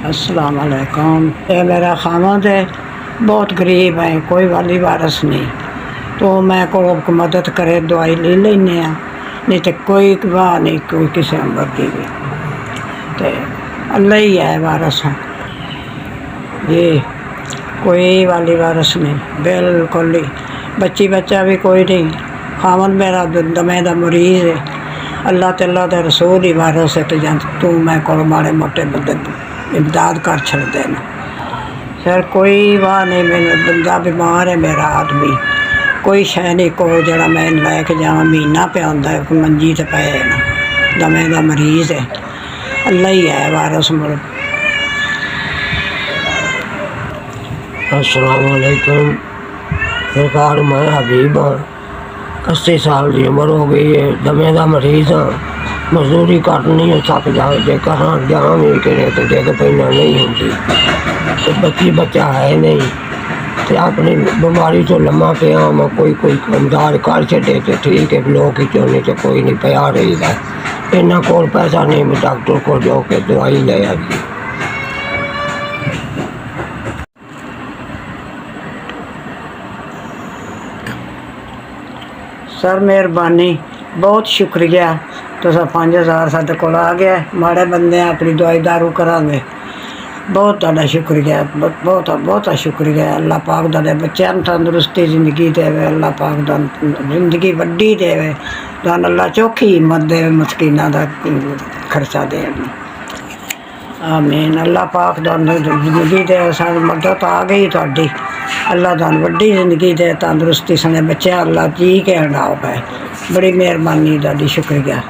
अस्सलाम वालेकुम। ये मेरा खामद है, बहुत गरीब है, कोई वाली वारस नहीं। तो मैं को मदद करे दवाई ले लेने नहीं तो कोई वाह नहीं, कोई किसी नंबर की भी तो अल्लाह ही है वारस है। ये कोई वाली वारस नहीं, बिल्कुल ही। बच्ची बच्चा भी कोई नहीं। खामद मेरा दमे का मरीज़ है। अल्लाह तला का रसूल ही वारस है। तो जब तू मैं को माड़े मोटे बंदे इमदाद कर छड़ देना सर, कोई वाह नहीं। मैंने बंदा बीमार है, मेरा आदमी कोई शह नहीं को जरा मैं लैके जावा। महीना पे आंदा है, मंजी तो पे ना, दमे का मरीज़ है। अल्लाह ही है वारस। मुड़ अस्सलाम वालेकुम। सरकार, मैं हबीब हाँ, 80 साल की उम्र हो गई है, दमे का मरीज़ हाँ। मजदूरी घट नहीं थक जा करा जा भी करे तो डिग पैना नहीं होंगी। तो बच्ची बच्चा है नहीं तो अपनी बीमारी तो लम्मा पिया मैं कोई कमदार कर छे तो ठीक है, लोग ही चोने तो कोई नहीं पिया रही है। इन्ना कोल पैसा नहीं मैं डॉक्टर को जो के दवाई ले आई। सर मेहरबानी, बहुत शुक्रिया। तुसा 5000 साढ़े को आ गया। माड़े बंदे अपनी दवाई दारू करांगे। बहुत तुहाडा शुक्रिया, बहुत बहुत शुक्रिया। अल्लाह पाक तुहाडे बच्चों को तंदुरुस्ती जिंदगी देवे। अल्लाह पाक जिंदगी वड्डी देवे। तुहानू अल्लाह चौखी हिम्मत देवे, मस्कीना का खर्चा दे। आमीन। अल्लाह पाक तुहानू जिंदगी दे। सारी मदद आ गई तुहाडी। अल्लाह तुहानू वड्डी जिंदगी दे, तंदुरुस्ती सने बच्चे अल्लाह जी के हटाओ पाए। बड़ी मेहरबानी तुहाडी, शुक्रिया।